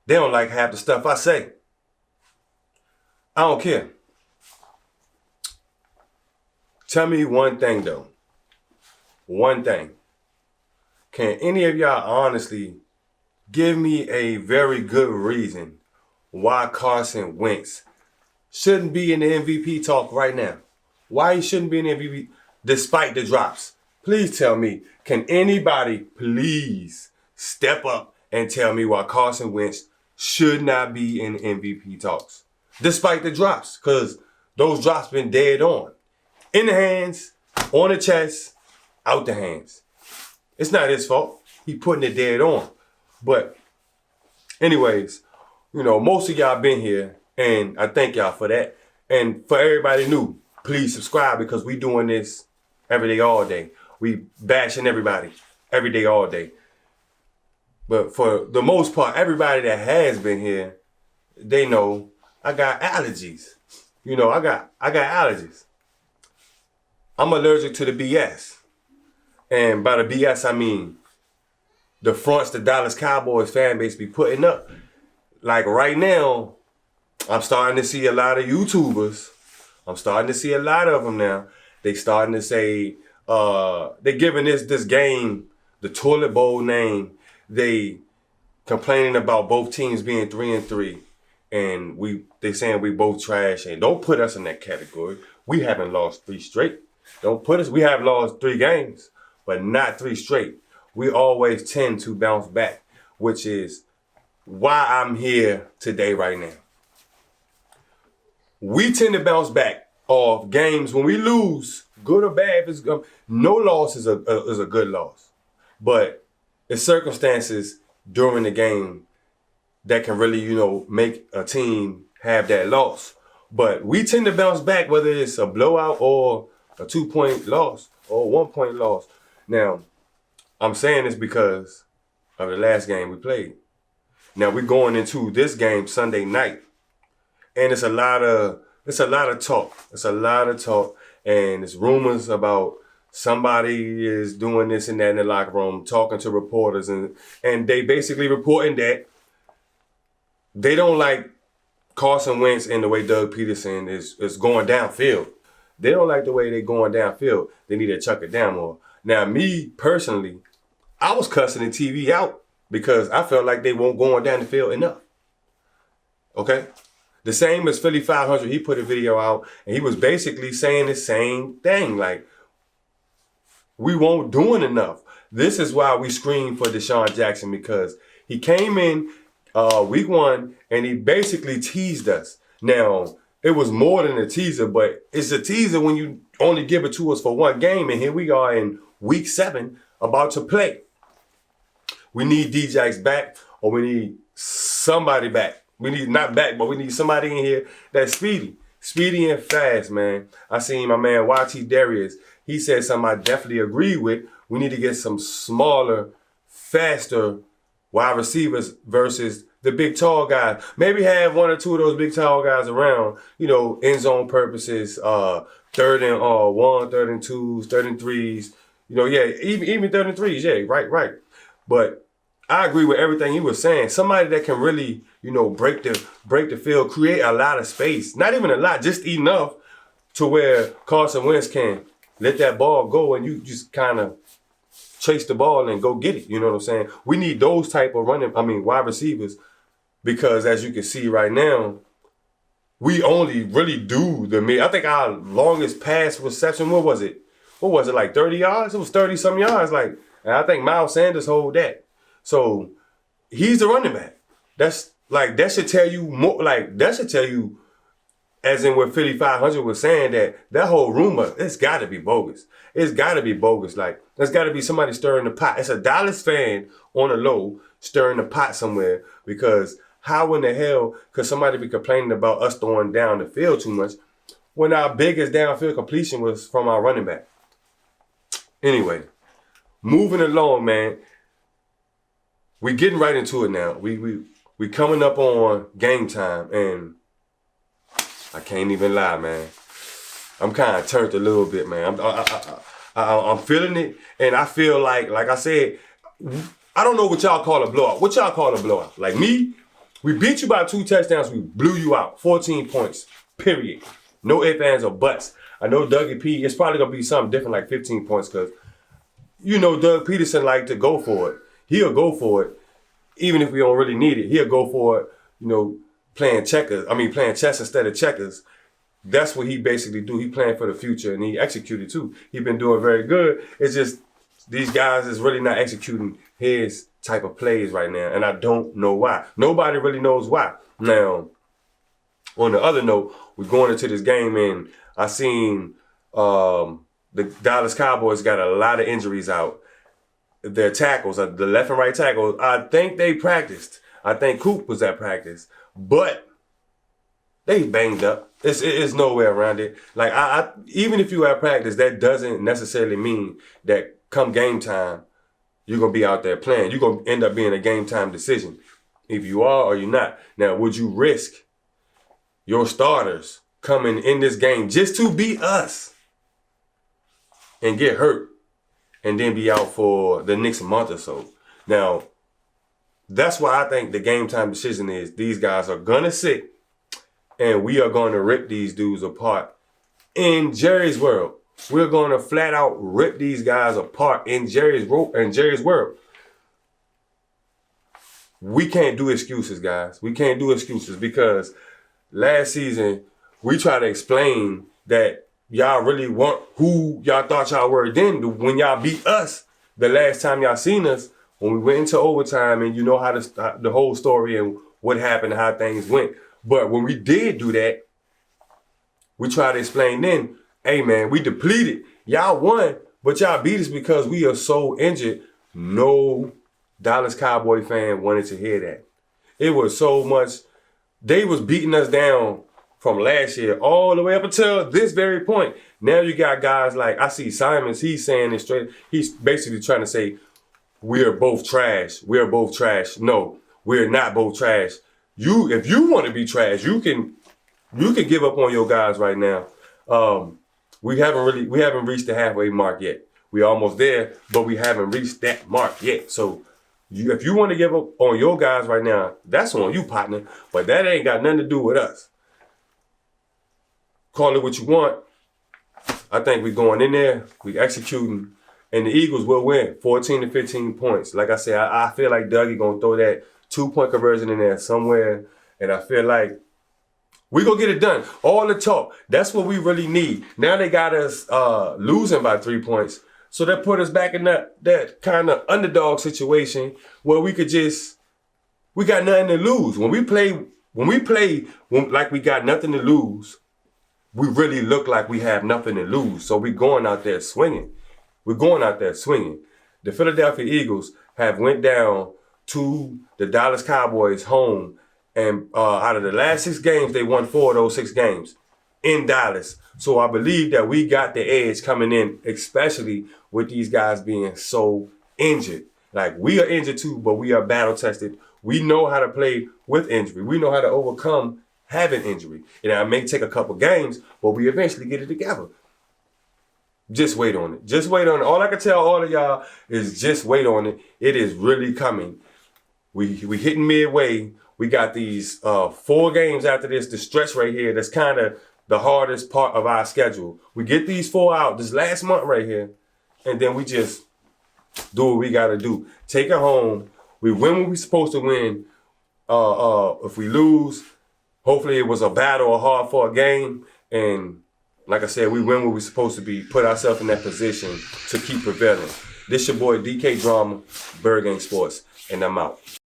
They don't like half the stuff I say. I don't care. Tell me one thing though. One thing. Can any of y'all honestly give me a very good reason why Carson Wentz shouldn't be in the MVP talk right now? Why he shouldn't be in the MVP despite the drops? Please tell me. Can anybody please step up and tell me why Carson Wentz should not be in MVP talks despite the drops? Because those drops been dead on. In the hands, on the chest, out the hands. It's not his fault. He putting it dead on. But anyways, most of y'all been here, and I thank y'all for that. And for everybody new, please subscribe because we doing this every day, all day. We bashing everybody every day, all day. But for the most part, everybody that has been here, they know I got allergies. I got allergies. I'm allergic to the BS. And by the BS, I mean the fronts the Dallas Cowboys fan base be putting up. Like right now, I'm starting to see a lot of YouTubers. I'm starting to see a lot of them now. They starting to say, they giving this game the toilet bowl name. They complaining about both teams being 3-3. And they saying we both trash. And don't put us in that category. We haven't lost 3 straight. Don't put us, we have lost 3 games, but not 3 straight. We always tend to bounce back, which is why I'm here today right now. We tend to bounce back off games when we lose, good or bad. No loss is a good loss, but it's circumstances during the game that can really, make a team have that loss. But we tend to bounce back whether it's a blowout or a 2-point loss or a 1-point loss. Now, I'm saying this because of the last game we played. Now we're going into this game Sunday night, and it's a lot of talk. It's a lot of talk, and it's rumors about somebody is doing this and that in the locker room, talking to reporters, and they basically reporting that they don't like Carson Wentz and the way Doug Peterson is going downfield. They don't like the way they're going downfield. They need to chuck it down more. Now, me personally, I was cussing the TV out because I felt like they weren't going down the field enough. Okay? The same as Philly 500, he put a video out and he was basically saying the same thing. Like, we weren't doing enough. This is why we screamed for Deshaun Jackson, because he came in week 1 and he basically teased us. Now, it was more than a teaser, but it's a teaser when you only give it to us for 1 game, and here we are in week 7 about to play. We need Djax back, or we need somebody back. We need not back, but we need somebody in here that's speedy and fast, man. I seen my man YT Darius. He said something I definitely agree with. We need to get some smaller, faster wide receivers versus the big tall guys. Maybe have 1 or 2 of those big tall guys around, end zone purposes, 3rd and 1, 3rd and 2s, 3rd and 3s. Even 3rd and 3s, yeah, right. But I agree with everything he was saying. Somebody that can really, break the field, create a lot of space. Not even a lot, just enough to where Carson Wentz can let that ball go and you just kind of chase the ball and go get it. You know what I'm saying? We need those type of wide receivers, because as you can see right now, we only really do I think our longest pass reception, what was it, like 30 yards? It was 30-some yards. And I think Miles Sanders hold that. So he's the running back. That should tell you more. That should tell you, as in what Philly 500 was saying, that whole rumor, it's got to be bogus. It's got to be bogus. There's got to be somebody stirring the pot. It's a Dallas fan on the low stirring the pot somewhere, because how in the hell could somebody be complaining about us throwing down the field too much when our biggest downfield completion was from our running back? Anyway, moving along, man. We getting right into it now. We coming up on game time, and I can't even lie, man. I'm kind of turned a little bit, man. I'm feeling it, and I feel like I said, I don't know what y'all call a blowout. What y'all call a blowout? Like me, We beat you by 2 touchdowns. We blew you out. 14 points. Period. No ifs, ands, or buts. I know Dougie P, it's probably going to be something different like 15 points because, you know, Doug Peterson like to go for it. He'll go for it. Even if we don't really need it, he'll go for it, you know, playing chess instead of checkers. That's what he basically do. He playing for the future, and he executed too. He been doing very good. It's just these guys is really not executing his type of plays right now, and I don't know why. Nobody really knows why. Now, on the other note, we're going into this game, and I seen the Dallas Cowboys got a lot of injuries out. Their tackles, the left and right tackles, I think they practiced. I think Coop was at practice, but they banged up. It's no way around it. Like I even if you at practice, that doesn't necessarily mean that come game time, you're gonna be out there playing. You're gonna end up being a game time decision. If you are or you're not. Now, would you risk your starters coming in this game just to beat us and get hurt and then be out for the next month or so? Now, that's why I think the game time decision is these guys are gonna sit and we are going to rip these dudes apart in Jerry's world. We're going to flat out rip these guys apart in Jerry's world. We can't do excuses, guys. We can't do excuses because last season we tried to explain that y'all really weren't who y'all thought y'all were then when y'all beat us the last time y'all seen us when we went into overtime, and you know how the whole story and what happened, how things went. But when we did do that, we tried to explain then, hey man, we depleted. Y'all won, but y'all beat us because we are so injured. No Dallas Cowboy fan wanted to hear that. It was so much. They was beating us down from last year all the way up until this very point. Now you got guys like, I see Simons, he's saying it straight. He's basically trying to say, we're both trash. We're both trash. No, we're not both trash. If you want to be trash, you can give up on your guys right now. We haven't reached the halfway mark yet. We're almost there, but we haven't reached that mark yet. So if you want to give up on your guys right now, that's on you, partner. But that ain't got nothing to do with us. Call it what you want. I think we're going in there, we executing, and the Eagles will win 14 to 15 points. Like I said, I feel like Dougie gonna throw that 2-point conversion in there somewhere, and I feel like we gonna get it done. All the talk, that's what we really need. Now they got us losing by 3 points, so that put us back in that kind of underdog situation where we got nothing to lose. When we play like we got nothing to lose, we really look like we have nothing to lose. So we're going out there swinging. The Philadelphia Eagles have went down to the Dallas Cowboys home, and out of the last 6 games, they won 4 of those 6 games in Dallas. So I believe that we got the edge coming in, especially with these guys being so injured. Like, we are injured too, but we are battle tested. We know how to play with injury. We know how to overcome having injury. And it may take a couple games, but we eventually get it together. Just wait on it. Just wait on it. All I can tell all of y'all is just wait on it. It is really coming. We hitting midway. We got these 4 games after this, the stretch right here. That's kind of the hardest part of our schedule. We get these 4 out this last month right here, and then we just do what we got to do. Take it home. We win what we're supposed to win. If we lose, hopefully it was a battle, a hard-fought game, and like I said, we win what we're supposed to be, put ourselves in that position to keep prevailing. This your boy, DK Drama, Bird Gang Sports, and I'm out.